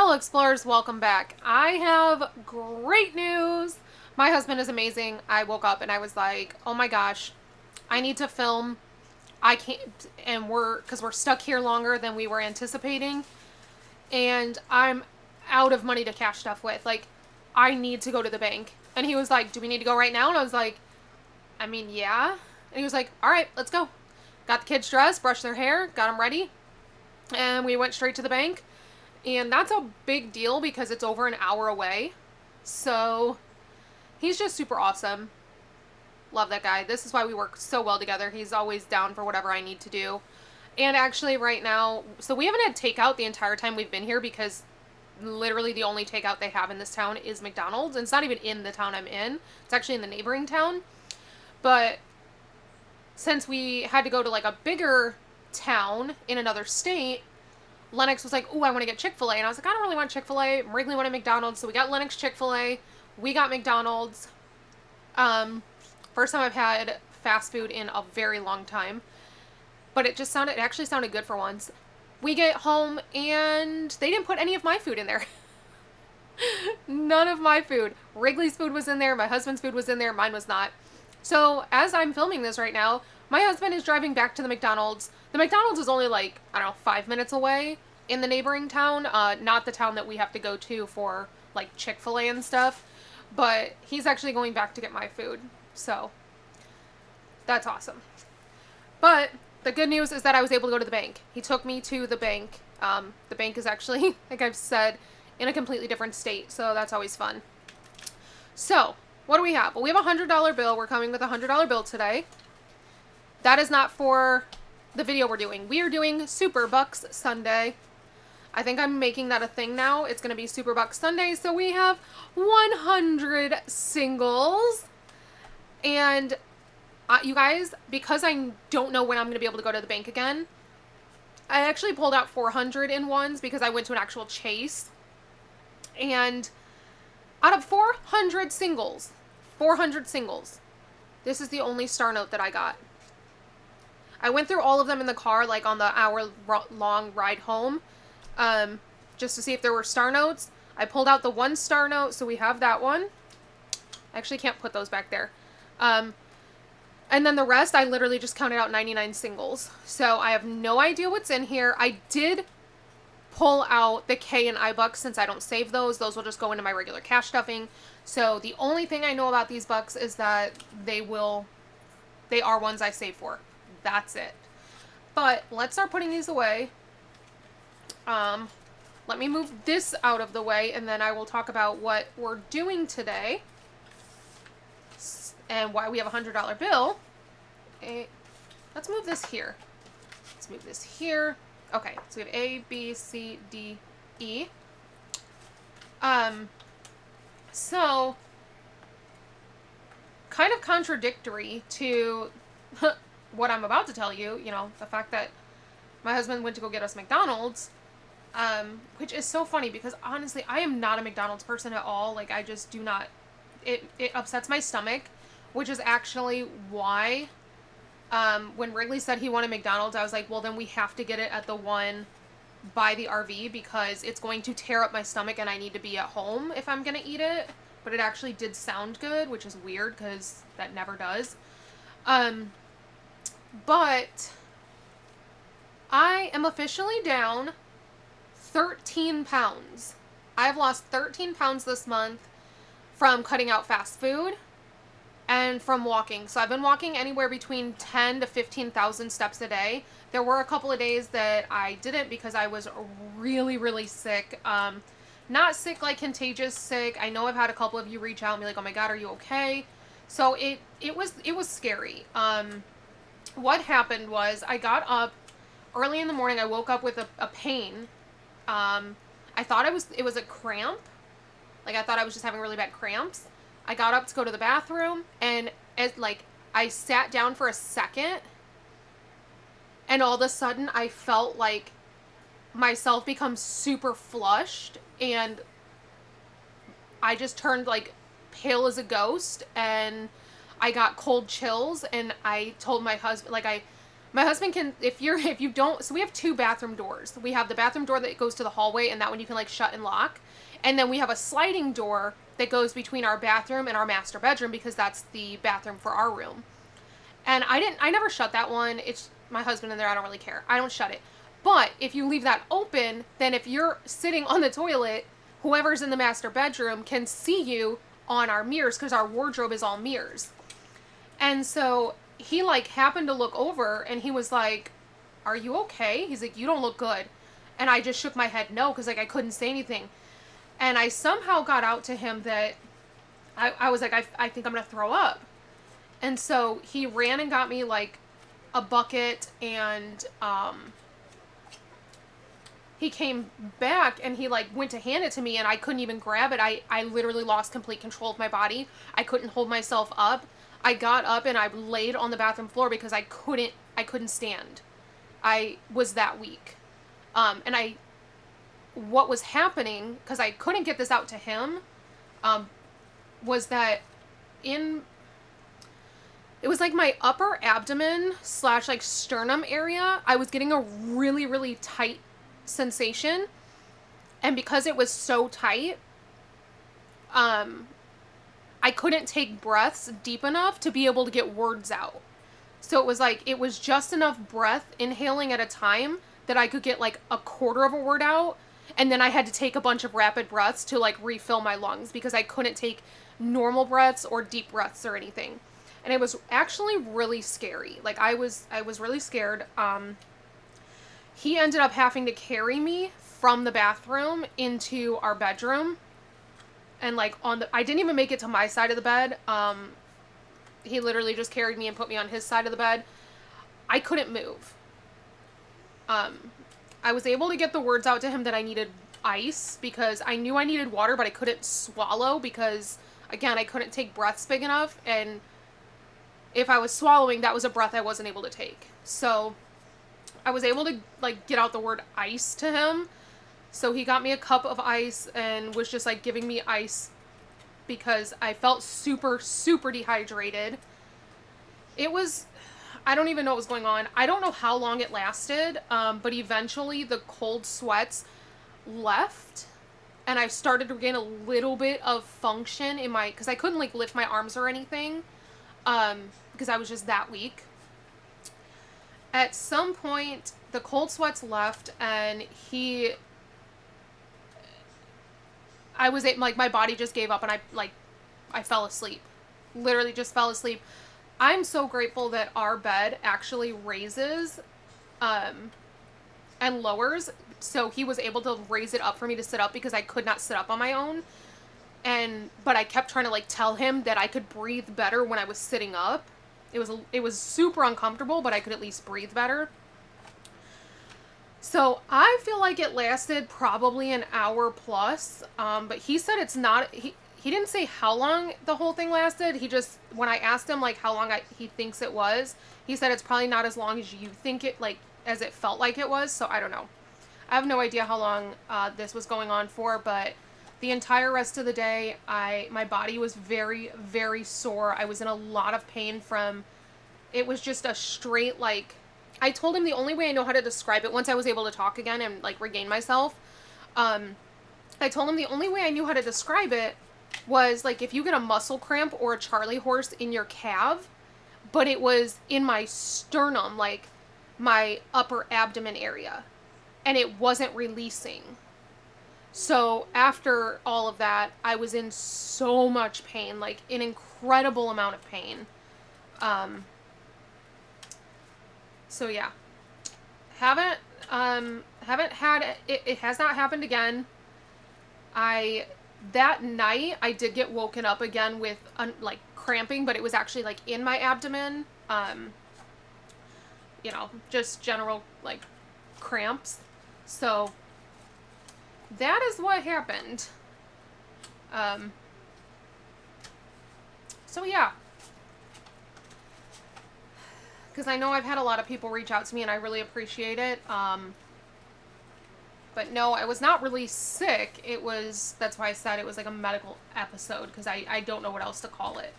Fellow explorers, welcome back. I have great news. My husband is amazing. I woke up and I was like, oh my gosh, I need to film. I can't, and because we're stuck here longer than we were anticipating. And I'm out of money to cash stuff with. Like, I need to go to the bank. And he was like, do we need to go right now? And I was like, I mean, yeah. And he was like, all right, let's go. Got the kids dressed, brushed their hair, got them ready. And we went straight to the bank. And that's a big deal because it's over an hour away. So he's just super awesome. Love that guy. This is why we work so well together. He's always down for whatever I need to do. And actually right now, so we haven't had takeout the entire time we've been here because literally the only takeout they have in this town is McDonald's. And it's not even in the town I'm in. It's actually in the neighboring town. But since we had to go to like a bigger town in another state, Lennox was like, ooh, I want to get Chick-fil-A. And I was like, I don't really want Chick-fil-A. Wrigley wanted McDonald's. So we got Lennox Chick-fil-A. We got McDonald's. First time I've had fast food in a very long time. But it actually sounded good for once. We get home and they didn't put any of my food in there. None of my food. Wrigley's food was in there. My husband's food was in there. Mine was not. So as I'm filming this right now, my husband is driving back to the McDonald's. The McDonald's is only like, I don't know, 5 minutes away in the neighboring town. Not the town that we have to go to for like Chick-fil-A and stuff. But he's actually going back to get my food. So that's awesome. But the good news is that I was able to go to the bank. He took me to the bank. The bank is actually, like I've said, in a completely different state. So that's always fun. So what do we have? Well, we have a $100 bill. We're coming with a $100 bill today. That is not for the video we're doing. We are doing Super Bucks Sunday. I think I'm making that a thing now. It's going to be Super Bucks Sunday. So we have 100 singles. And you guys, because I don't know when I'm going to be able to go to the bank again, I actually pulled out 400 in ones because I went to an actual chase. And out of 400 singles, this is the only star note that I got. I went through all of them in the car, like on the hour-long ride home, just to see if there were star notes. I pulled out the one star note, so we have that one. I actually can't put those back there. And then the rest, I literally just counted out 99 singles. So I have no idea what's in here. I did pull out the K and I bucks since I don't save those. Those will just go into my regular cash stuffing. So the only thing I know about these bucks is that they are ones I save for. That's it. But let's start putting these away. Let me move this out of the way and then I will talk about what we're doing today and why we have a $100 bill. Let's move this here. Let's move this here. Okay, so we have A, B, C, D, E. So kind of contradictory to what I'm about to tell you, the fact that my husband went to go get us McDonald's, which is so funny because honestly, I am not a McDonald's person at all. Like, I just do not, it upsets my stomach, which is actually why, when Wrigley said he wanted McDonald's, I was like, well, then we have to get it at the one by the RV because it's going to tear up my stomach and I need to be at home if I'm going to eat it. But it actually did sound good, which is weird because that never does. But I am officially down 13 pounds. I've lost 13 pounds this month from cutting out fast food and from walking. So I've been walking anywhere between 10 to 15,000 steps a day. There were a couple of days that I didn't because I was really, really sick. Not sick like contagious sick. I know I've had a couple of you reach out and be like, oh my God, are you okay? So it was scary. What happened was I got up early in the morning. I woke up with a pain. I thought it was a cramp. Like, I thought I was just having really bad cramps. I got up to go to the bathroom and I sat down for a second and all of a sudden I felt like myself become super flushed and I just turned like pale as a ghost and I got cold chills and I told my husband, like My husband can, if you don't, so we have two bathroom doors. We have the bathroom door that goes to the hallway, and that one you can like shut and lock. And then we have a sliding door that goes between our bathroom and our master bedroom because that's the bathroom for our room. And I never shut that one. It's my husband in there. I don't really care. I don't shut it. But if you leave that open, then if you're sitting on the toilet, whoever's in the master bedroom can see you on our mirrors because our wardrobe is all mirrors. And so he like happened to look over and he was like, "Are you okay?" He's like, "You don't look good." And I just shook my head no because like I couldn't say anything. And I somehow got out to him that I was like, I think I'm going to throw up. And so he ran and got me like a bucket, and he came back and he like went to hand it to me, and I couldn't even grab it. I literally lost complete control of my body. I couldn't hold myself up. I got up and I laid on the bathroom floor because I couldn't stand. I was that weak. What was happening, because I couldn't get this out to him, was that it was like my upper abdomen / like sternum area, I was getting a really, really tight sensation. And because it was so tight, I couldn't take breaths deep enough to be able to get words out. So it was like, it was just enough breath inhaling at a time that I could get like a quarter of a word out. And then I had to take a bunch of rapid breaths to like refill my lungs because I couldn't take normal breaths or deep breaths or anything. And it was actually really scary. Like I was really scared. He ended up having to carry me from the bathroom into our bedroom. And like I didn't even make it to my side of the bed. He literally just carried me and put me on his side of the bed. I couldn't move. I was able to get the words out to him that I needed ice because I knew I needed water, but I couldn't swallow because, again, I couldn't take breaths big enough. And if I was swallowing, that was a breath I wasn't able to take. So I was able to like get out the word ice to him. So he got me a cup of ice and was just like giving me ice because I felt super, super dehydrated. I don't even know what was going on. I don't know how long it lasted, but eventually the cold sweats left and I started to gain a little bit of function because I couldn't like lift my arms or anything, because I was just that weak. At some point, the cold sweats left and my body just gave up and I fell asleep. Literally just fell asleep. I'm so grateful that our bed actually raises and lowers. So he was able to raise it up for me to sit up because I could not sit up on my own. But I kept trying to like tell him that I could breathe better when I was sitting up. It was super uncomfortable, but I could at least breathe better. So I feel like it lasted probably an hour plus. But he said it's not, he didn't say how long the whole thing lasted. When I asked him like how long he thinks it was, he said it's probably not as long as you think it, like as it felt like it was. So I don't know. I have no idea how long this was going on for, but the entire rest of the day, my body was very, very sore. I was in a lot of pain it was just a straight like, I told him the only way I know how to describe it once I was able to talk again and like regain myself. I told him the only way I knew how to describe it was like if you get a muscle cramp or a Charlie horse in your calf, but it was in my sternum, like my upper abdomen area, and it wasn't releasing. So after all of that, I was in so much pain, like an incredible amount of pain. So yeah, haven't had it has not happened again. That night I did get woken up again with like cramping, but it was actually like in my abdomen. Just general like cramps. So that is what happened. So yeah. Because I know I've had a lot of people reach out to me and I really appreciate it. But no, I was not really sick. That's why I said it was like a medical episode, because I don't know what else to call it.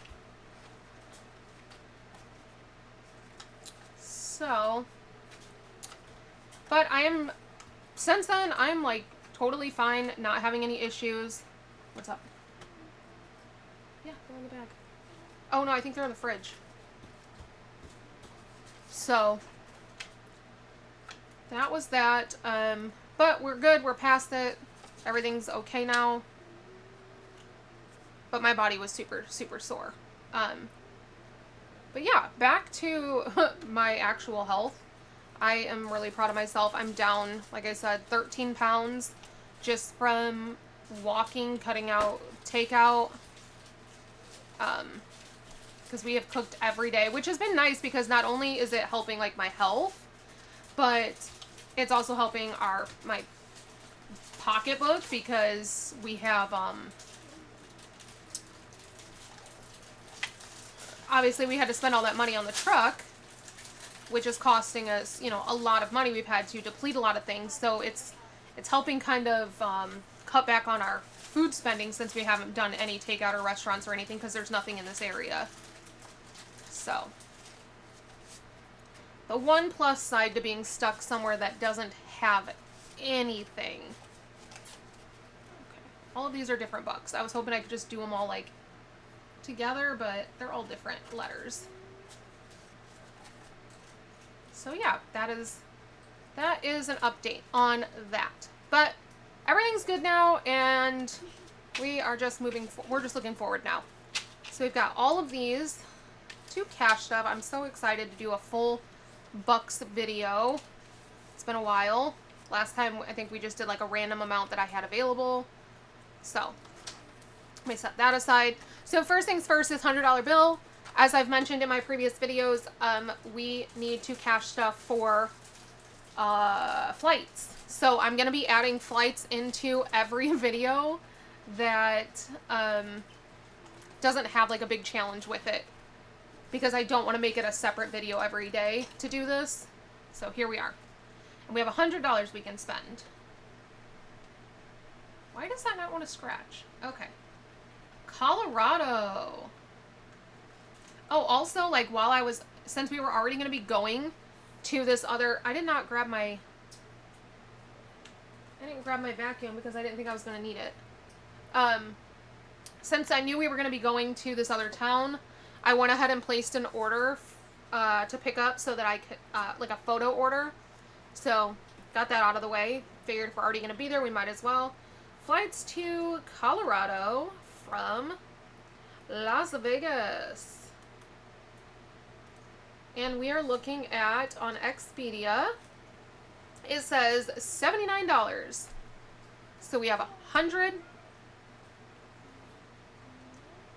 So, but since then, I'm like totally fine, not having any issues. What's up? Yeah, they're in the bag. Oh no, I think they're in the fridge. So, that was that. But we're good, we're past it. Everything's okay now. But my body was super, super sore. But yeah, back to my actual health. I am really proud of myself. I'm down, like I said, 13 pounds just from walking, cutting out takeout. Because we have cooked every day, which has been nice because not only is it helping like my health, but it's also helping my pocketbook because we have obviously we had to spend all that money on the truck, which is costing us, a lot of money. We've had to deplete a lot of things, so it's helping kind of cut back on our food spending since we haven't done any takeout or restaurants or anything because there's nothing in this area. So, the one plus side to being stuck somewhere that doesn't have anything. Okay, all of these are different bucks. I was hoping I could just do them all like together, but they're all different letters. So yeah, that is an update on that. But everything's good now, and we are just we're just looking forward now. So we've got all of these to cash stuff. I'm so excited to do a full bucks video. It's been a while. Last time I think we just did like a random amount that I had available. So let me set that aside. So first things first is $100 bill. As I've mentioned in my previous videos, we need to cash stuff for flights. So I'm going to be adding flights into every video that doesn't have like a big challenge with it, because I don't want to make it a separate video every day to do this. So here we are. And we have $100 we can spend. Why does that not want to scratch? Okay. Colorado. Oh, also, like, since we were already going to be going to this other, I didn't grab my vacuum because I didn't think I was going to need it. Since I knew we were going to be going to this other town, I went ahead and placed an order to pick up so that I could, like a photo order. So, got that out of the way. Figured if we're already going to be there, we might as well. Flights to Colorado from Las Vegas. And we are looking at, on Expedia, it says $79. So we have 100.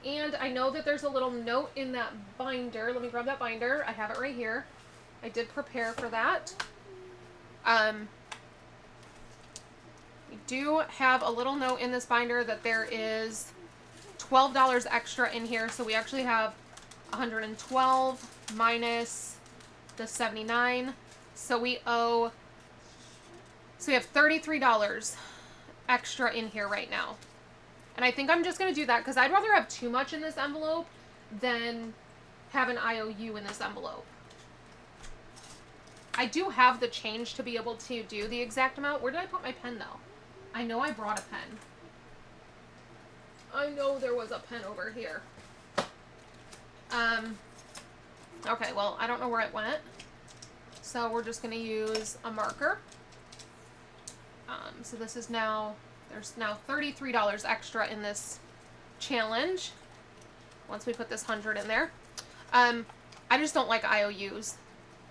And I know that there's a little note in that binder. Let me grab that binder. I have it right here. I did prepare for that. We do have a little note in this binder that there is $12 extra in here. So we actually have 112 minus the 79. So we have $33 extra in here right now. And I think I'm just going to do that because I'd rather have too much in this envelope than have an IOU in this envelope. I do have the change to be able to do the exact amount. Where did I put my pen though? I know I brought a pen. I know there was a pen over here. Okay, well, I don't know where it went. So we're just going to use a marker. So this is now, there's now $33 extra in this challenge. Once we put this 100 in there. I just don't like IOUs.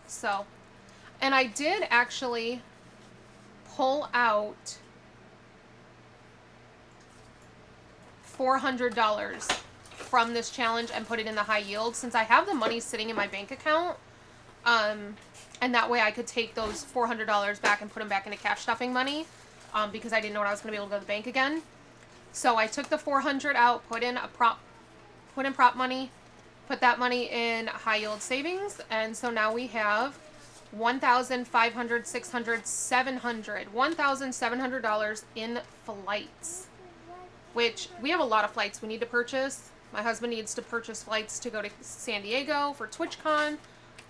So, and I did actually pull out $400 from this challenge and put it in the high yield since I have the money sitting in my bank account. And that way I could take those $400 back and put them back into cash stuffing money because I didn't know when I was going to be able to go to the bank again. So I took the $400 out, put in prop money, put that money in high yield savings, and so now we have $1,500, $600, $700, $1,700 in flights, which we have a lot of flights we need to purchase. My husband needs to purchase flights to go to San Diego for TwitchCon.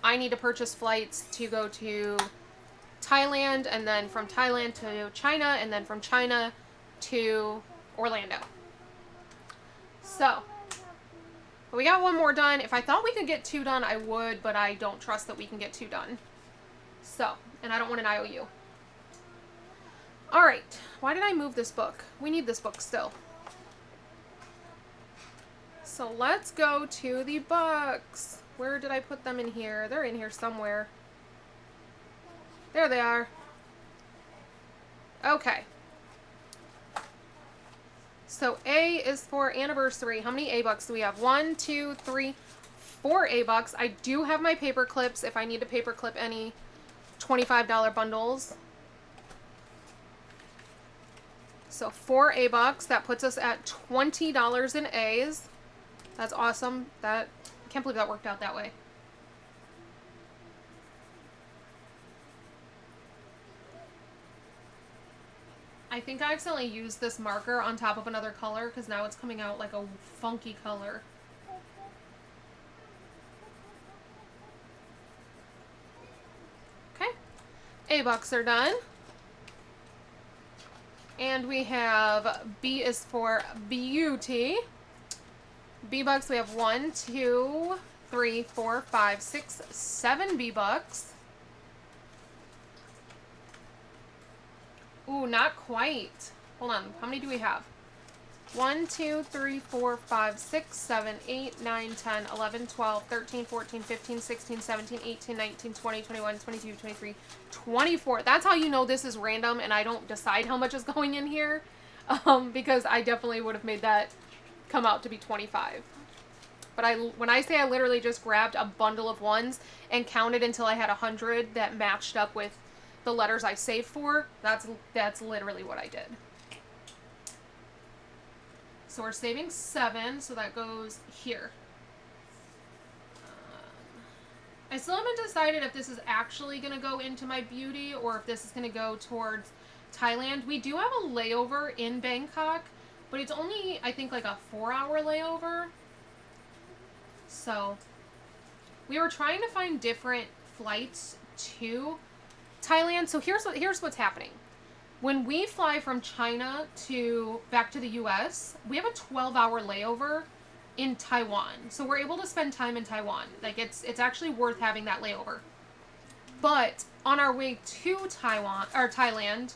I need to purchase flights to go to Thailand, and then from Thailand to China, and then from China to Orlando. So, we got one more done. If I thought we could get 2 done, I would, but I don't trust that we can get 2 done. So, and I don't want an IOU. Alright, why did I move this book? We need this book still. So let's go to the books. Where did I put them in here? They're in here somewhere. There they are. Okay. So A is for anniversary. How many A bucks do we have? 1, 2, 3, 4 A bucks. I do have my paper clips if I need to paper clip any $25 bundles. So 4 A bucks. That puts us at $20 in A's. That's awesome. I can't believe that worked out that way. I think I accidentally used this marker on top of another color because now it's coming out like a funky color. Okay. A bucks are done. And we have B is for beauty. B bucks, we have 1, 2, 3, 4, 5, 6, 7 B bucks. Ooh, not quite. Hold on, how many do we have? 1, 2, 3, 4, 5, 6, 7, 8, 9, 10, 11, 12, 13, 14, 15, 16, 17, 18, 19, 20, 21, 22, 23, 24. That's how you know this is random and I don't decide how much is going in here. Because I definitely would have made that come out to be 25. But when I say I literally just grabbed a bundle of ones and counted until I had 100 that matched up with the letters I saved for, that's literally what I did. So we're saving 7, so that goes here. I still haven't decided if this is actually going to go into my beauty or if this is going to go towards Thailand. We do have a layover in Bangkok, but it's only, I think, like a 4-hour layover. So we were trying to find different flights to Thailand. So here's what's happening. When we fly from China back to the US, we have a 12-hour layover in Taiwan. So we're able to spend time in Taiwan. Like it's actually worth having that layover. But on our way to Thailand,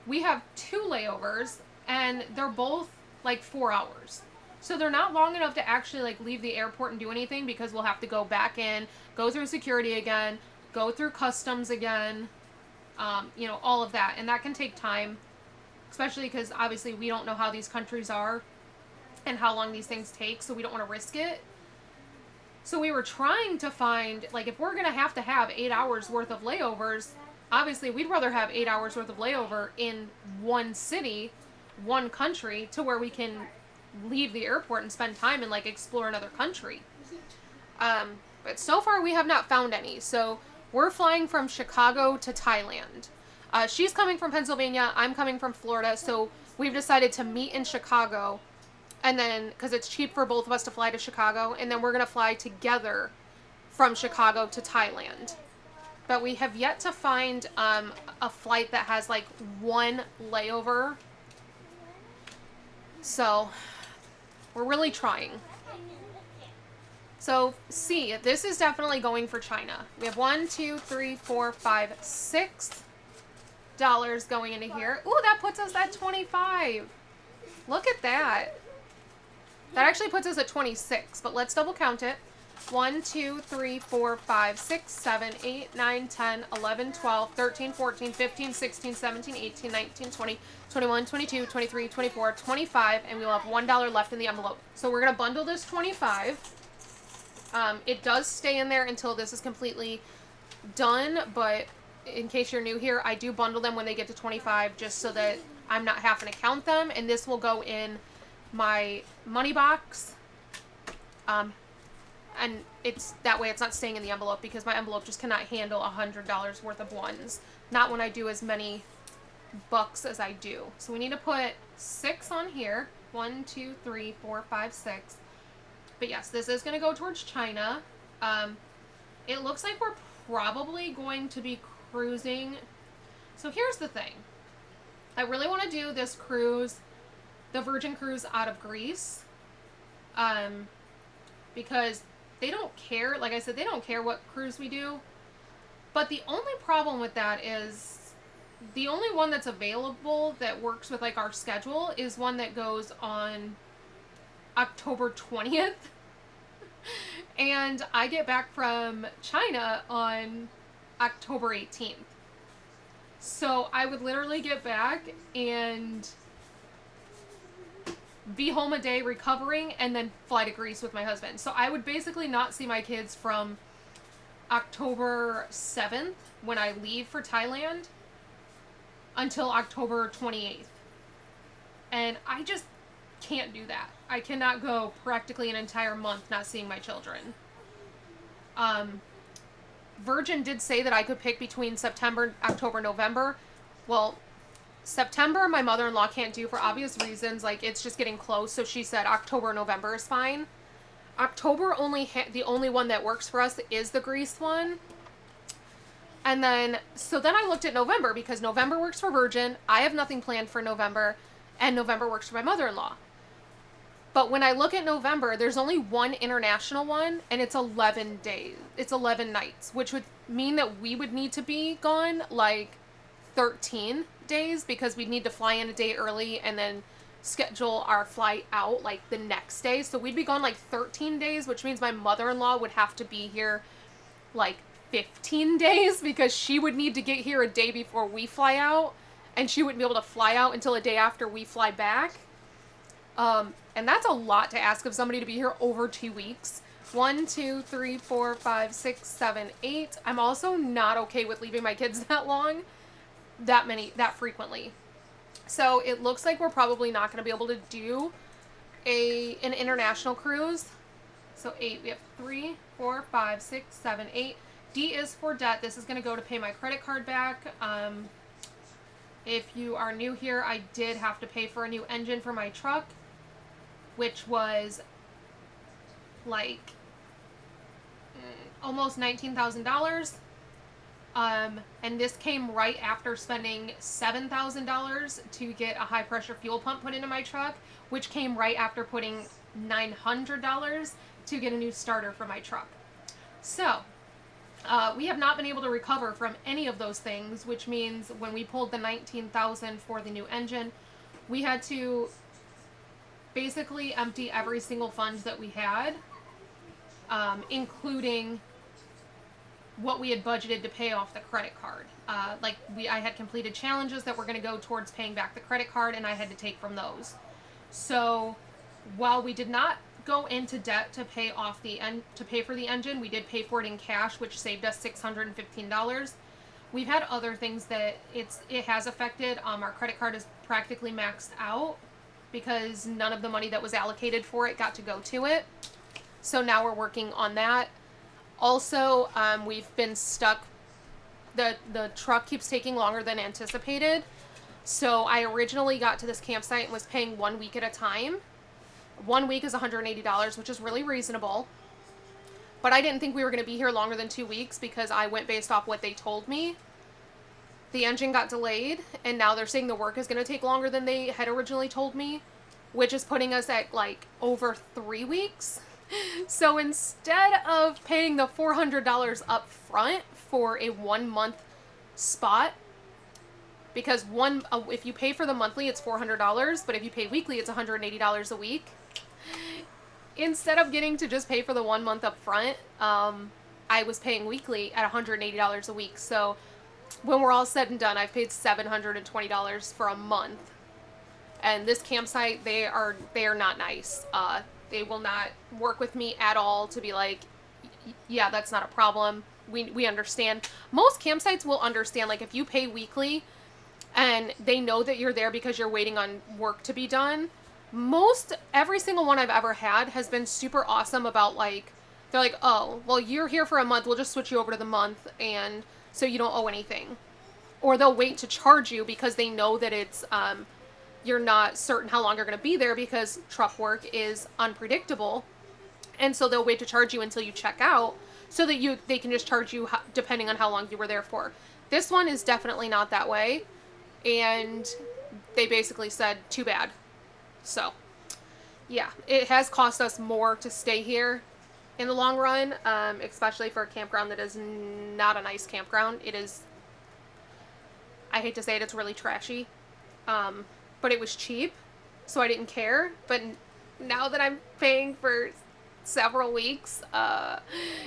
we have 2 layovers and they're both like 4 hours. So they're not long enough to actually like leave the airport and do anything because we'll have to go back in, go through security again, go through customs again, you know, all of that. And that can take time, especially because obviously we don't know how these countries are and how long these things take, so we don't want to risk it. So we were trying to find, like, if we're going to have 8 hours worth of layovers, obviously we'd rather have 8 hours worth of layover in one city, one country, to where we can leave the airport and spend time and like explore another country. But so far we have not found any. So we're flying from Chicago to Thailand. She's coming from Pennsylvania. I'm coming from Florida. So we've decided to meet in Chicago. And then, because it's cheap for both of us to fly to Chicago. And then we're going to fly together from Chicago to Thailand. But we have yet to find a flight that has like 1 layover. So we're really trying. So C, this is definitely going for China. We have 1, 2, 3, 4, 5, $6 going into here. Ooh, that puts us at 25. Look at that. That actually puts us at 26, but let's double count it. 1, 2, 3, 4, 5, 6, 7, 8, 9, 10, 11, 12, 13, 14, 15, 16, 17, 18, 19, 20, 21, 22, 23, 24, 25, and we will have $1 left in the envelope. So we're going to bundle this 25. It does stay in there until this is completely done, but in case you're new here, I do bundle them when they get to 25 just so that I'm not having to count them, and this will go in my money box. And it's that way it's not staying in the envelope because my envelope just cannot handle $100 worth of ones. Not when I do as many bucks as I do. So we need to put 6 on here. 1, 2, 3, 4, 5, 6. But yes, this is going to go towards China. It looks like we're probably going to be cruising. So here's the thing. I really want to do this cruise, the Virgin cruise out of Greece. Because they don't care, like I said, they don't care what cruise we do. But the only problem with that is the only one that's available that works with like our schedule is one that goes on October 20th. And I get back from China on October 18th. So I would literally get back and be home a day recovering and then fly to Greece with my husband. So I would basically not see my kids from October 7th when I leave for Thailand until October 28th. And I just can't do that. I cannot go practically an entire month not seeing my children. Virgin did say that I could pick between September, October, November. Well, September my mother-in-law can't do for obvious reasons. Like, it's just getting close, so she said October, November is fine. October the only one that works for us is the Greece one. And then, so then I looked at November because November works for Virgin. I have nothing planned for November, and November works for my mother-in-law. But when I look at November, there's only one international one, and it's 11 days. It's 11 nights, which would mean that we would need to be gone like 13 days because we'd need to fly in a day early and then schedule our flight out like the next day. So we'd be gone like 13 days, which means my mother-in-law would have to be here like 15 days because she would need to get here a day before we fly out, and she wouldn't be able to fly out until a day after we fly back. And that's a lot to ask of somebody to be here over 2 weeks. 1, 2, 3, 4, 5, 6, 7, 8. I'm also not okay with leaving my kids that long, that frequently. So it looks like we're probably not going to be able to do an international cruise. So 8, we have 3, 4, 5, 6, 7, 8. D is for debt. This is going to go to pay my credit card back. If you are new here, I did have to pay for a new engine for my truck, which was like almost $19,000. And this came right after spending $7,000 to get a high pressure fuel pump put into my truck, which came right after putting $900 to get a new starter for my truck. So we have not been able to recover from any of those things, which means when we pulled the $19,000 for the new engine, we had to basically empty every single fund that we had, including what we had budgeted to pay off the credit card. I had completed challenges that were going to go towards paying back the credit card, and I had to take from those. So while we did not go into debt to pay off to pay for the engine, we did pay for it in cash, which saved us $615. We've had other things that it has affected. Our credit card is practically maxed out because none of the money that was allocated for it got to go to it. So now we're working on that. Also, we've been stuck. The truck keeps taking longer than anticipated. So I originally got to this campsite and was paying 1 week at a time. 1 week is $180, which is really reasonable. But I didn't think we were going to be here longer than 2 weeks because I went based off what they told me. The engine got delayed, and now they're saying the work is going to take longer than they had originally told me, which is putting us at like over 3 weeks. So instead of paying the $400 up front for a 1 month spot, because if you pay for the monthly, it's $400, but if you pay weekly, it's $180 a week. Instead of getting to just pay for the 1 month up front, I was paying weekly at $180 a week. So when we're all said and done, I've paid $720 for a month. And this campsite, they are not nice. They will not work with me at all to be like, yeah, that's not a problem. We understand. Most campsites will understand, like if you pay weekly and they know that you're there because you're waiting on work to be done. Every single one I've ever had has been super awesome about like, they're like, oh, well, you're here for a month. We'll just switch you over to the month, and so you don't owe anything. Or they'll wait to charge you because they know that it's, you're not certain how long you're going to be there because truck work is unpredictable. And so they'll wait to charge you until you check out so that they can just charge you depending on how long you were there for. This one is definitely not that way, and they basically said, too bad. So, yeah, it has cost us more to stay here in the long run, especially for a campground that is not a nice campground. It is, I hate to say it, it's really trashy, but it was cheap, so I didn't care. But now that I'm paying for several weeks,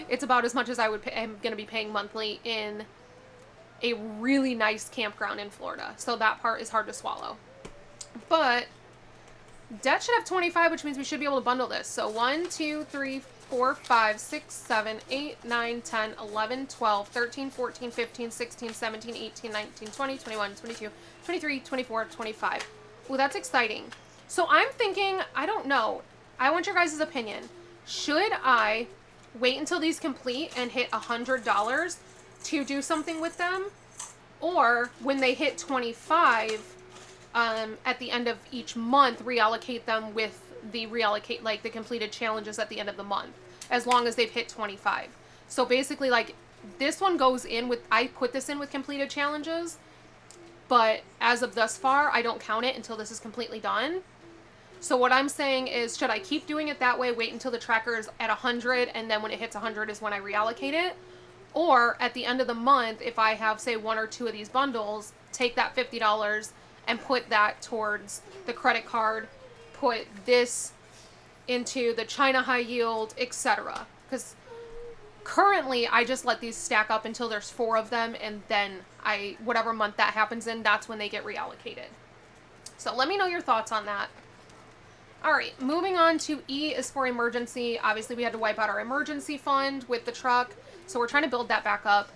it's about as much as I'm going to be paying monthly in a really nice campground in Florida. So that part is hard to swallow. But debt should have 25, which means we should be able to bundle this. So 1, 2, 3, 4, 5, 6, 7, 8, 9, 10, 11, 12, 13, 14, 15, 16, 17, 18, 19, 20, 21, 22, 23, 24, 25. Ooh, that's exciting. So I'm thinking, I don't know. I want your guys' opinion. Should I wait until these complete and hit $100 to do something with them? Or when they hit 25, at the end of each month, reallocate them with the the completed challenges at the end of the month, as long as they've hit 25. So basically, like, this one goes in with, I put this in with completed challenges, but as of thus far, I don't count it until this is completely done. So what I'm saying is, should I keep doing it that way, wait until the tracker is at 100, and then when it hits 100 is when I reallocate it? Or at the end of the month, if I have, say, 1 or 2 of these bundles, take that $50 and put that towards the credit card, put this into the China high yield, etc. Because currently I just let these stack up until there's 4 of them, and then whatever month that happens in, that's when they get reallocated. So let me know your thoughts on that. Alright, moving on to E is for emergency. Obviously we had to wipe out our emergency fund with the truck, so we're trying to build that back up.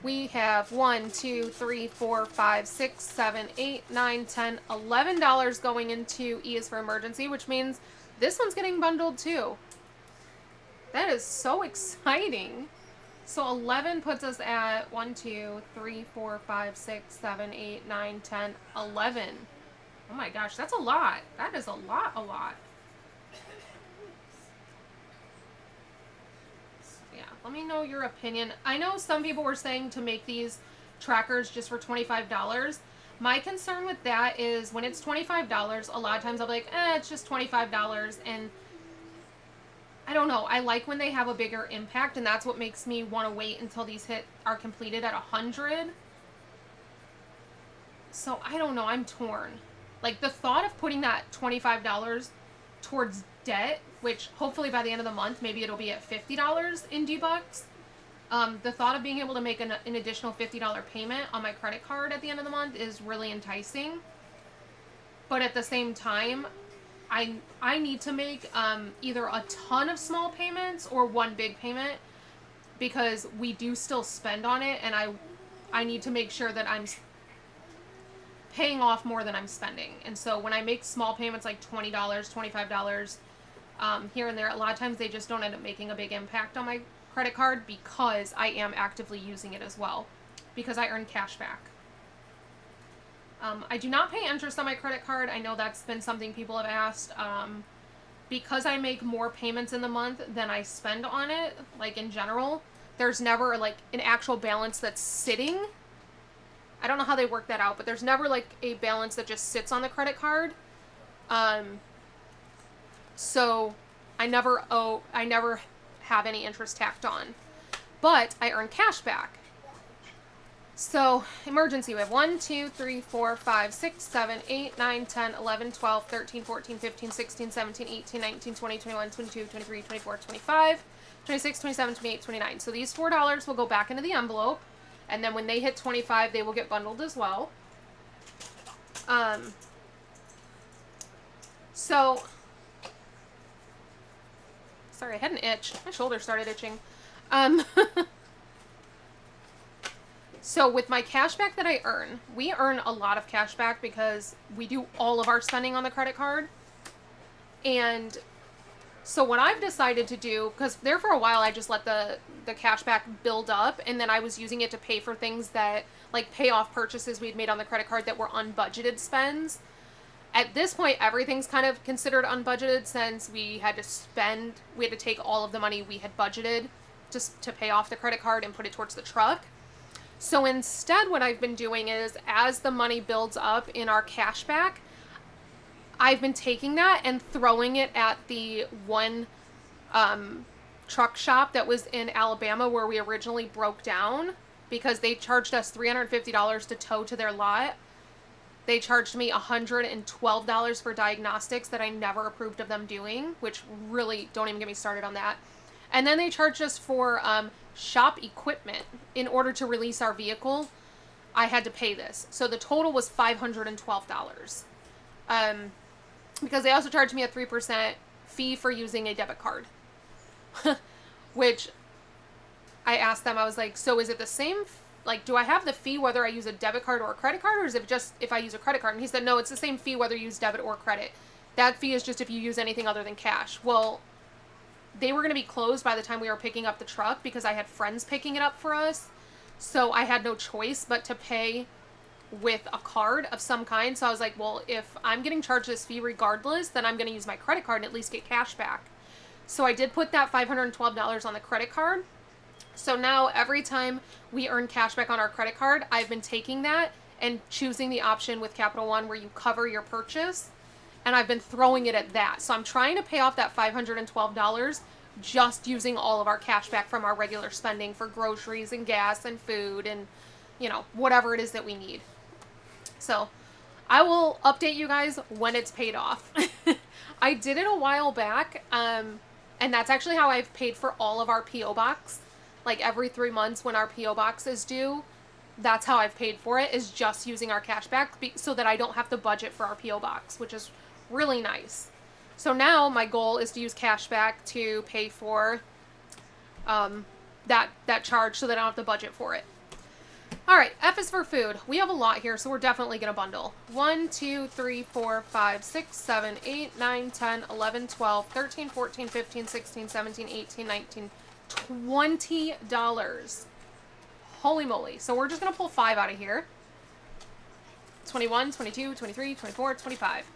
We have 1, 2, 3, 4, 5, 6, 7, 8, 9, 10, $11 going into E is for emergency, which means this one's getting bundled too. That is so exciting. So 11 puts us at 1, 2, 3, 4, 5, 6, 7, 8, 9, 10, 11. Oh my gosh, that's a lot. That is a lot. Yeah, let me know your opinion. I know some people were saying to make these trackers just for $25. My concern with that is when it's $25, a lot of times I'll be like, it's just $25. And I don't know. I like when they have a bigger impact, and that's what makes me want to wait until these are completed at 100. So I don't know. I'm torn. Like, the thought of putting that $25 towards debt, which hopefully by the end of the month, maybe it'll be at $50 in D-Bucks. The thought of being able to make an additional $50 payment on my credit card at the end of the month is really enticing. But at the same time, I need to make either a ton of small payments or one big payment, because we do still spend on it, and I need to make sure that I'm paying off more than I'm spending. And so when I make small payments like $20, $25 here and there, a lot of times they just don't end up making a big impact on my credit card, because I am actively using it as well, because I earn cash back. I do not pay interest on my credit card. I know that's been something people have asked. Because I make more payments in the month than I spend on it, like in general, there's never like an actual balance that's sitting. I don't know how they work that out, but there's never like a balance that just sits on the credit card. So I never have any interest tacked on, but I earn cash back. So emergency, we have 1, 2, 3, 4, 5, 6, 7, 8, 9, 10, 11, 12, 13, 14, 15, 16, 17, 18, 19, 20, 21, 22, 23, 24, 25, 26, 27, 28, 29. So these $4 will go back into the envelope. And then when they hit 25, they will get bundled as well. So, sorry, I had an itch. My shoulder started itching. So with my cash back that I earn, we earn a lot of cash back because we do all of our spending on the credit card. And so what I've decided to do, because there for a while I just let the cash back build up, and then I was using it to pay for things that, like, pay off purchases we'd made on the credit card that were unbudgeted spends. At this point, everything's kind of considered unbudgeted, since we had to take all of the money we had budgeted just to pay off the credit card and put it towards the truck. So instead, what I've been doing is, as the money builds up in our cash back, I've been taking that and throwing it at the one truck shop that was in Alabama where we originally broke down, because they charged us $350 to tow to their lot. They charged me $112 for diagnostics that I never approved of them doing, which really, don't even get me started on that. And then they charged us for shop equipment in order to release our vehicle. I had to pay this. So the total was $512. Because they also charged me a 3% fee for using a debit card. Which I asked them, I was like, so is it the same, like, do I have the fee whether I use a debit card or a credit card, or is it just if I use a credit card? And he said, no, it's the same fee whether you use debit or credit. That fee is just if you use anything other than cash. Well, they were going to be closed by the time we were picking up the truck because I had friends picking it up for us. So I had no choice but to pay with a card of some kind. So I was like, well, if I'm getting charged this fee regardless, then I'm going to use my credit card and at least get cash back. So I did put that $512 on the credit card. So now every time we earn cash back on our credit card, I've been taking that and choosing the option with Capital One where you cover your purchase. And I've been throwing it at that. So I'm trying to pay off that $512 just using all of our cash back from our regular spending for groceries and gas and food and, you know, whatever it is that we need. So I will update you guys when it's paid off. I did it a while back, and that's actually how I've paid for all of our P.O. Box. Like every 3 months when our P.O. Box is due, that's how I've paid for it, is just using our cash back so that I don't have to budget for our P.O. Box, which is really nice. So now my goal is to use cash back to pay for that charge so that I don't have to budget for it. All right, F is for food. We have a lot here, so we're definitely going to bundle. 1, 2, 3, 4, 5, 6, 7, 8, 9, 10, 11, 12, 13, 14, 15, 16, 17, 18, 19, $20. Holy moly. So we're just going to pull 5 out of here. 21, 22, 23, 24, 25.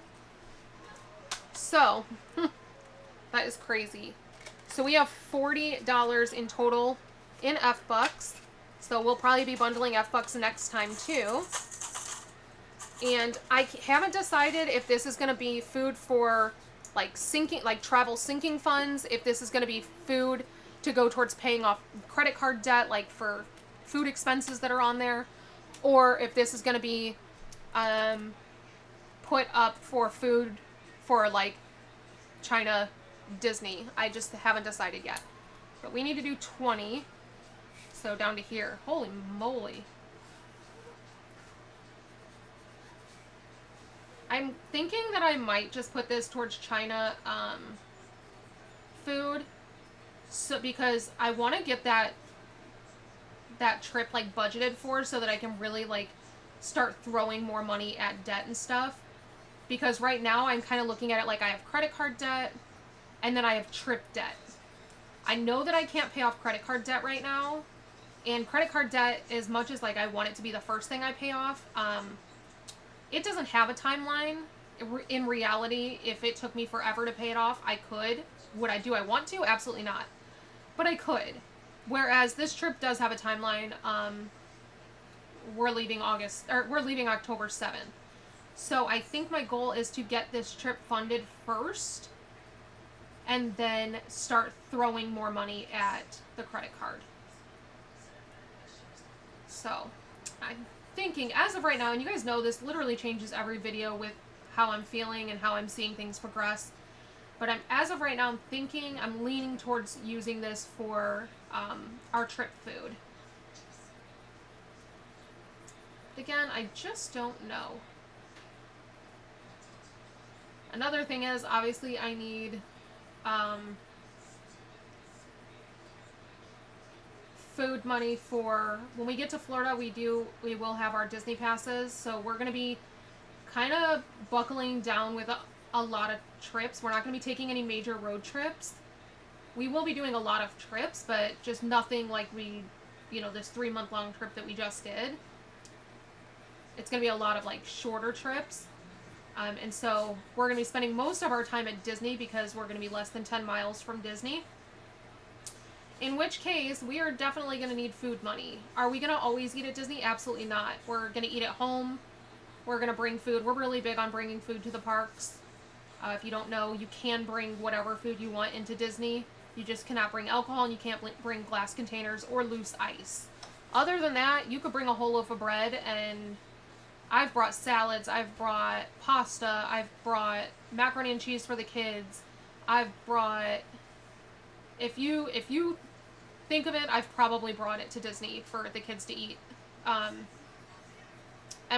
So, that is crazy. So we have $40 in total in F-Bucks. So we'll probably be bundling F-Bucks next time too. And I haven't decided if this is going to be food for like sinking, like travel sinking funds, if this is going to be food to go towards paying off credit card debt, like for food expenses that are on there, or if this is going to be put up for food for like China Disney. I just haven't decided yet. But we need to do 20. So down to here. Holy moly. I'm thinking that I might just put this towards China food. So because I want to get that trip like budgeted for so that I can really like start throwing more money at debt and stuff. Because right now I'm kind of looking at it like I have credit card debt and then I have trip debt. I know that I can't pay off credit card debt right now. And credit card debt, as much as like I want it to be the first thing I pay off, it doesn't have a timeline. In reality, if it took me forever to pay it off, I could. Would I do I want to? Absolutely not. But I could. Whereas this trip does have a timeline. We're leaving October 7th. So I think my goal is to get this trip funded first and then start throwing more money at the credit card. So I'm thinking, as of right now, and you guys know this literally changes every video with how I'm feeling and how I'm seeing things progress, but as of right now, I'm thinking, I'm leaning towards using this for our trip food. Again, I just don't know. Another thing is, obviously, I need food money for when we get to Florida. We will have our Disney passes, so we're going to be kind of buckling down with a lot of trips. We're not going to be taking any major road trips. We will be doing a lot of trips, but just nothing like this 3-month-long trip that we just did. It's going to be a lot of like shorter trips. And so we're going to be spending most of our time at Disney because we're going to be less than 10 miles from Disney. In which case, we are definitely going to need food money. Are we going to always eat at Disney? Absolutely not. We're going to eat at home. We're going to bring food. We're really big on bringing food to the parks. If you don't know, you can bring whatever food you want into Disney. You just cannot bring alcohol, and you can't bring glass containers or loose ice. Other than that, you could bring a whole loaf of bread, and I've brought salads, I've brought pasta, I've brought macaroni and cheese for the kids. I've brought, if you think of it, I've probably brought it to Disney for the kids to eat. And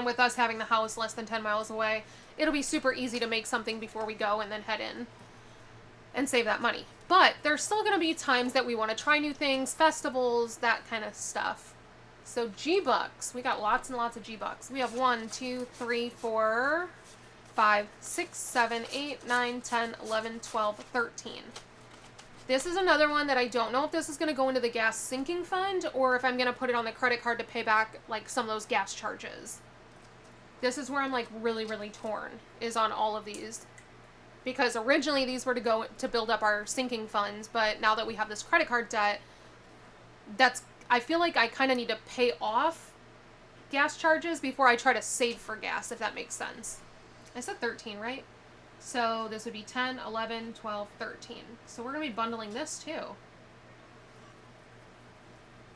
with us having the house less than 10 miles away, it'll be super easy to make something before we go and then head in and save that money. But there's still going to be times that we want to try new things, festivals, that kind of stuff. So G-Bucks, we got lots and lots of G-Bucks. We have 1, 2, 3, 4, 5, 6, 7, 8, 9, 10, 11, 12, 13. This is another one that I don't know if this is going to go into the gas sinking fund or if I'm going to put it on the credit card to pay back like some of those gas charges. This is where I'm like really, really torn, is on all of these. Because originally these were to go to build up our sinking funds, but now that we have this credit card debt, I feel like I kind of need to pay off gas charges before I try to save for gas, if that makes sense. I said 13, right? So this would be 10, 11, 12, 13. So we're going to be bundling this too.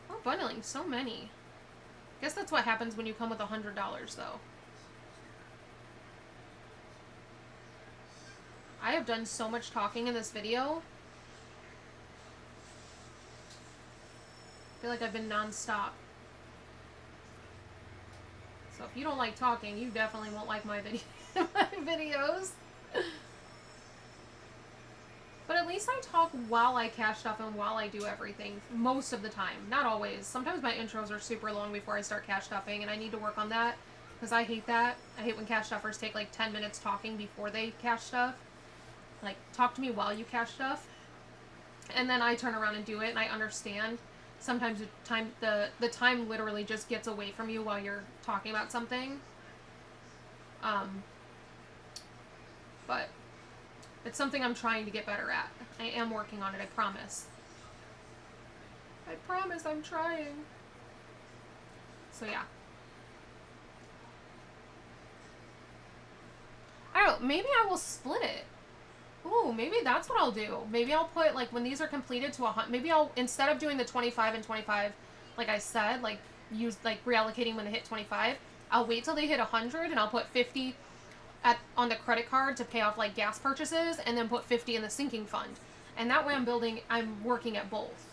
We're bundling so many. I guess that's what happens when you come with $100 though. I have done so much talking in this video. I feel like I've been non-stop. So if you don't like talking, you definitely won't like my videos. But at least I talk while I cash stuff and while I do everything. Most of the time. Not always. Sometimes my intros are super long before I start cash stuffing, and I need to work on that. Because I hate that. I hate when cash stuffers take like 10 minutes talking before they cash stuff. Like, talk to me while you cash stuff. And then I turn around and do it, and I understand. Sometimes the time literally just gets away from you while you're talking about something. But it's something I'm trying to get better at. I am working on it, I promise. I promise I'm trying. So yeah. I don't know, maybe I will split it. Ooh, maybe that's what I'll do. Maybe I'll put, like, when these are completed to 100, maybe I'll, instead of doing the 25 and 25, like I said, like, use, like, reallocating when they hit 25, I'll wait till they hit 100, and I'll put 50 on the credit card to pay off, like, gas purchases, and then put 50 in the sinking fund. And that way I'm working at both.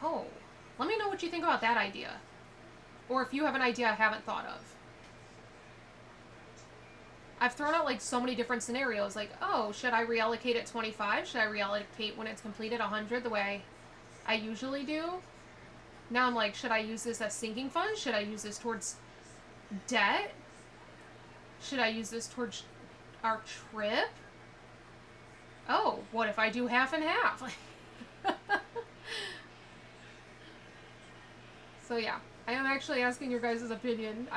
Oh, let me know what you think about that idea. Or if you have an idea I haven't thought of. I've thrown out like so many different scenarios, like, oh, should I reallocate at 25? Should I reallocate when it's completed 100 the way I usually do? Now I'm like, should I use this as sinking fund? Should I use this towards debt? Should I use this towards our trip? Oh, what if I do half and half? So yeah, I am actually asking your guys' opinion.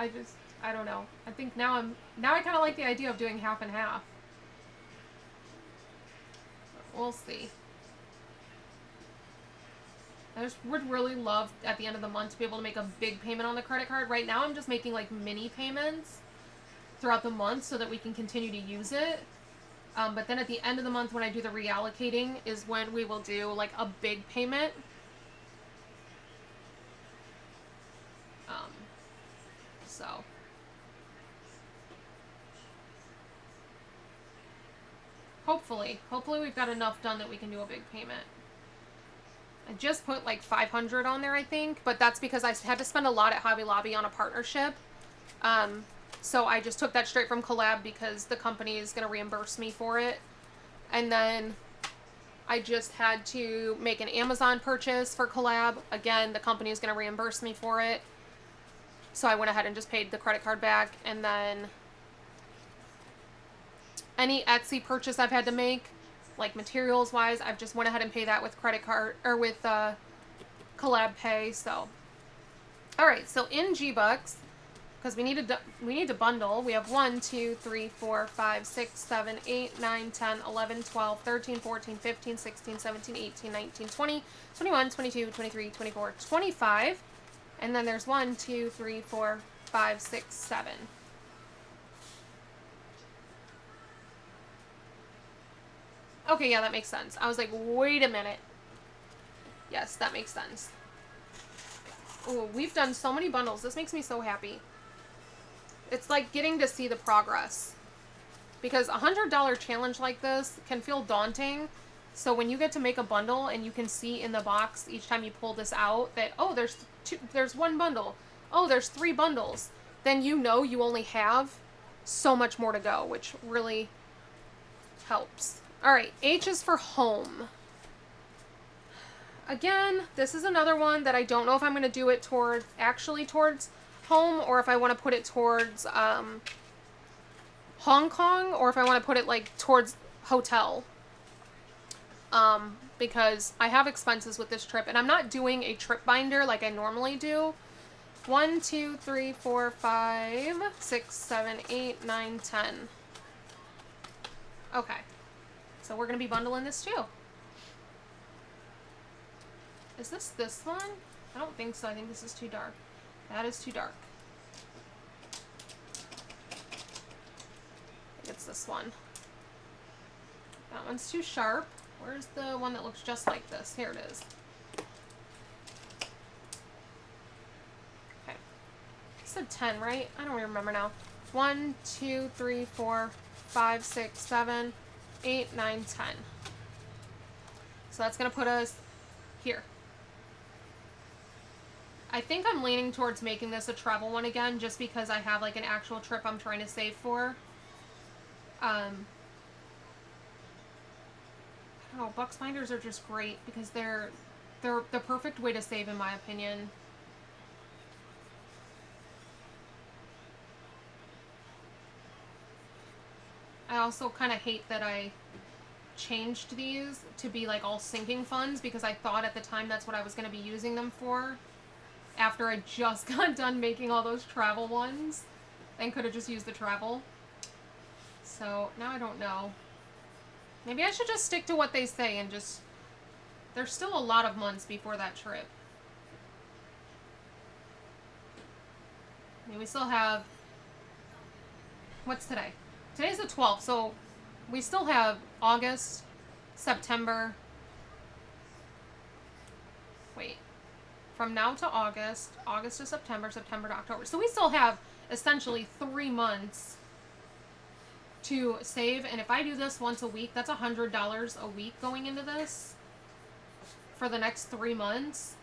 I don't know. I think now I kind of like the idea of doing half and half. We'll see. I just would really love at the end of the month to be able to make a big payment on the credit card. Right now I'm just making like mini payments throughout the month so that we can continue to use it. But then at the end of the month when I do the reallocating is when we will do like a big payment. So... Hopefully we've got enough done that we can do a big payment. I just put like 500 on there, I think, but that's because I had to spend a lot at Hobby Lobby on a partnership. So I just took that straight from Collab because the company is going to reimburse me for it. And then I just had to make an Amazon purchase for Collab. Again, the company is going to reimburse me for it. So I went ahead and just paid the credit card back, and then any Etsy purchase I've had to make, like materials wise, I've just went ahead and paid that with credit card or with Collab Pay. So, all right. So in G-Bucks, because we need to bundle. We have 1, 2, 3, 4, 5, 6, 7, 8, 9, 10, 11, 12, 13, 14, 15, 16, 17, 18, 19, 20, 21, 22, 23, 24, 25. And then there's 1, 2, 3, 4, 5, 6, 7. Okay, yeah, that makes sense. I was like, wait a minute. Yes, that makes sense. Oh, we've done so many bundles. This makes me so happy. It's like getting to see the progress. Because a $100 challenge like this can feel daunting. So when you get to make a bundle and you can see in the box each time you pull this out that, oh, there's 1 bundle. Oh, there's 3 bundles. Then you know you only have so much more to go, which really helps. All right, H is for home. Again, this is another one that I don't know if I'm going to do it towards home, or if I want to put it towards Hong Kong, or if I want to put it like towards hotel. Because I have expenses with this trip, and I'm not doing a trip binder like I normally do. 1, 2, 3, 4, 5, 6, 7, 8, 9, 10. Okay. So we're going to be bundling this too. Is this one? I don't think so. I think this is too dark. That is too dark. I think it's this one. That one's too sharp. Where's the one that looks just like this? Here it is. Okay. I said 10, right? I don't remember now. 1, 2, 3, 4, 5, 6, 7, 8, 9, 10. So that's going to put us here. I think I'm leaning towards making this a travel one again, just because I have like an actual trip I'm trying to save for. Oh, Bucks binders are just great because they're the perfect way to save, in my opinion. I also kind of hate that I changed these to be like all sinking funds, because I thought at the time that's what I was going to be using them for. After I just got done making all those travel ones and could have just used the travel. So now I don't know. Maybe I should just stick to what they say and just... There's still a lot of months before that trip. I mean, we still have... What's today? Today's the 12th, so we still have August, September... Wait. From now to August, August to September, September to October. So we still have essentially 3 months to save. And if I do this once a week, that's $100 a week going into this for the next 3 months.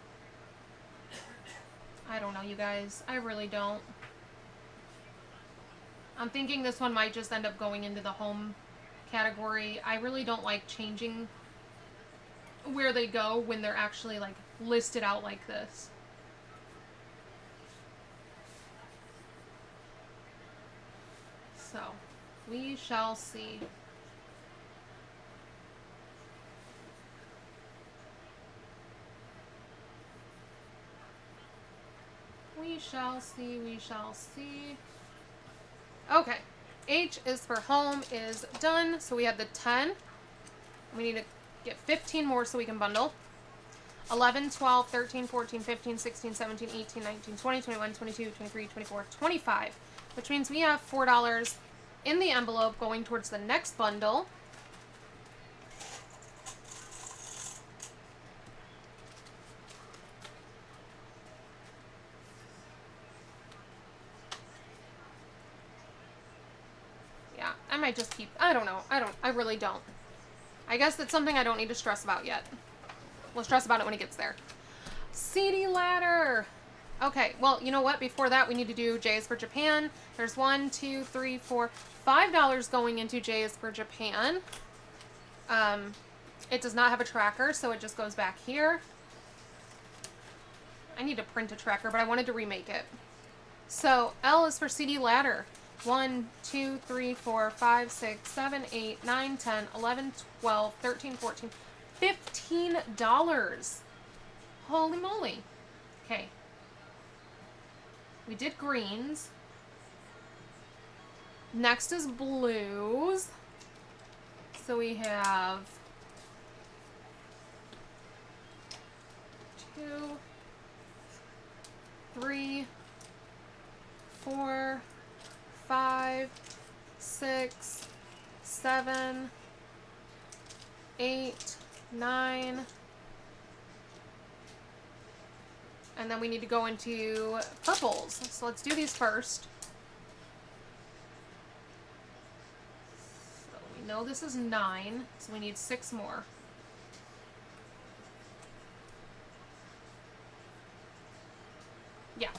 I don't know, you guys. I really don't. I'm thinking this one might just end up going into the home category. I really don't like changing where they go when they're actually like listed out like this. So, we shall see. We shall see, we shall see. Okay, H is for home is done. So we had the 10. We need to get 15 more so we can bundle. 11, 12, 13, 14, 15, 16, 17, 18, 19, 20, 21, 22, 23, 24, 25. Which means we have $4 in the envelope going towards the next bundle. Yeah, I might just keep... I don't know. I really don't. I guess that's something I don't need to stress about yet. We'll stress about it when it gets there. CD ladder. Okay, well, you know what? Before that, we need to do J is for Japan. There's 1, 2, 3, 4, $5 going into J is for Japan. It does not have a tracker, so it just goes back here. I need to print a tracker, but I wanted to remake it. So L is for CD ladder. 1, 2, 3, 4, 5, 6, 7, 8, 9, 10, 11, 12, 13, 14, $15. Holy moly. Okay. We did greens. Next is blues. So we have 2, 3, 4, 5, 6, 7, 8, 9. And then we need to go into purples. So let's do these first. So we know this is 9, so we need 6 more. Yeah.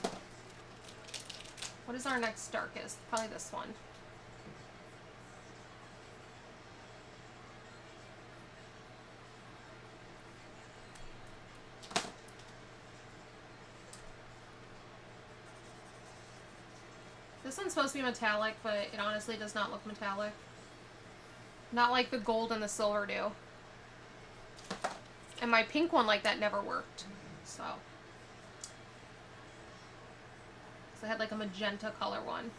What is our next darkest? Probably this one. This one's supposed to be metallic, but it honestly does not look metallic. Not like the gold and the silver do. And my pink one like that never worked. So I had like a magenta color one.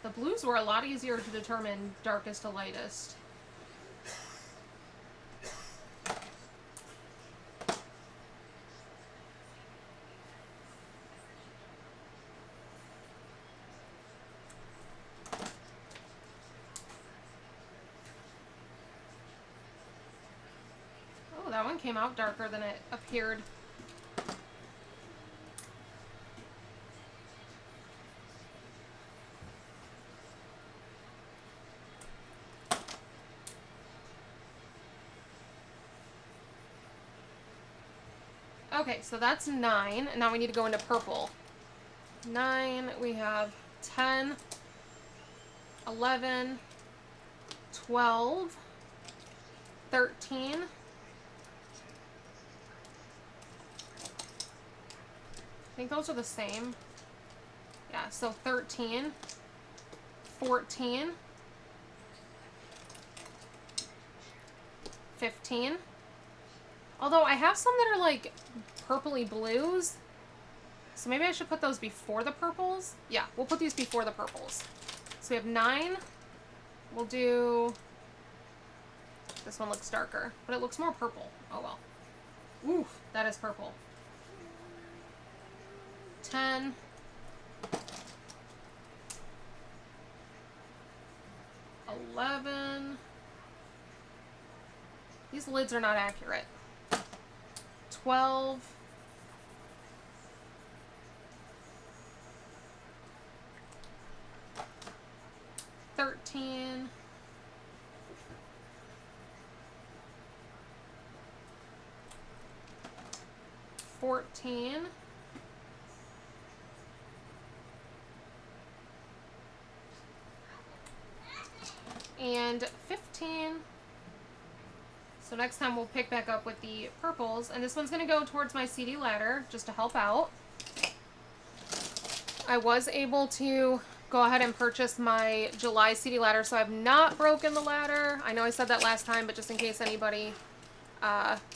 The blues were a lot easier to determine darkest to lightest. That one came out darker than it appeared. Okay, so that's 9, and now we need to go into purple. 9, we have 10, 11, 12, 13, I think those are the same. Yeah, so 13, 14, 15. Although I have some that are like purpley blues. So maybe I should put those before the purples. Yeah, we'll put these before the purples. So we have 9. We'll do... This one looks darker, but it looks more purple. Oh well. Oof, that is purple. 10, 11. These lids are not accurate. 12, 13, 14, and 15. So next time we'll pick back up with the purples, and this one's going to go towards my CD ladder just to help out. I was able to go ahead and purchase my July CD ladder, so I've not broken the ladder. I know I said that last time, but just in case anybody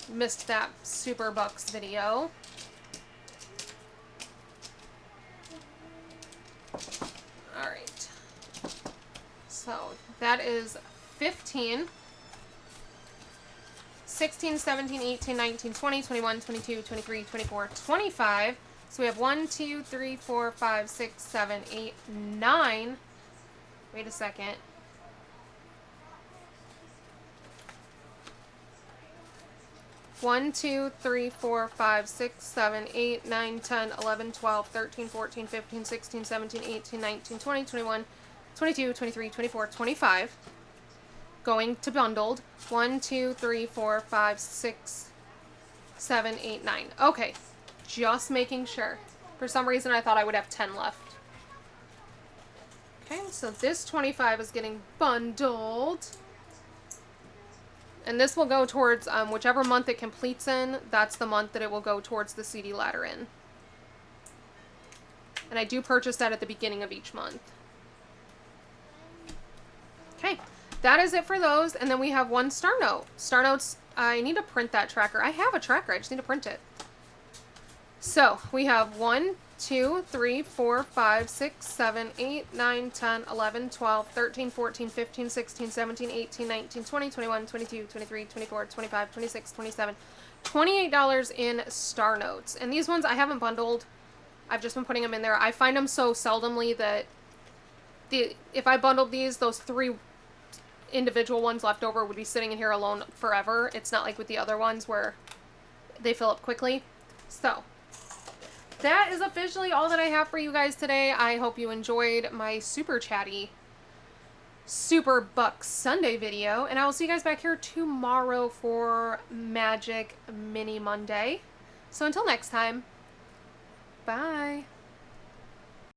missed that Super Bucks video. Alright. So that is 15. 16, 17, 18, 19, 20, 21, 22, 23, 24, 25. So we have 1, 2, 3, 4, 5, 6, 7, 8, 9. Wait a second. One, 2, 3, 4, 5, 6, 7, 8, 9, 10, 11, 12, 13, 14, 15, 16, 17, 18, 19, 20, 21, 22, 23, 24, 25. Going to bundled. 1, 2, 3, 4, 5, 6, 7, 8, 9. Okay. Just making sure. For some reason I thought I would have 10 left. Okay, so this 25 is getting bundled. And this will go towards whichever month it completes in, that's the month that it will go towards the CD ladder in. And I do purchase that at the beginning of each month. Okay, that is it for those. And then we have one Star Note. Star Notes, I need to print that tracker. I have a tracker, I just need to print it. So we have 1, 2, 3, 4, 5, 6, 7, 8, 9, 10, 11, 12, 13, 14, 15, 16, 17, 18, 19, 20, 21, 22, 23, 24, 25, 26, 27, $28 in star notes. And these ones I haven't bundled. I've just been putting them in there. I find them so seldomly that if I bundled these, those 3 individual ones left over would be sitting in here alone forever. It's not like with the other ones where they fill up quickly. So that is officially all that I have for you guys today. I hope you enjoyed my super chatty Super Buck Sunday video, and I will see you guys back here tomorrow for Magic Mini Monday. So until next time, bye.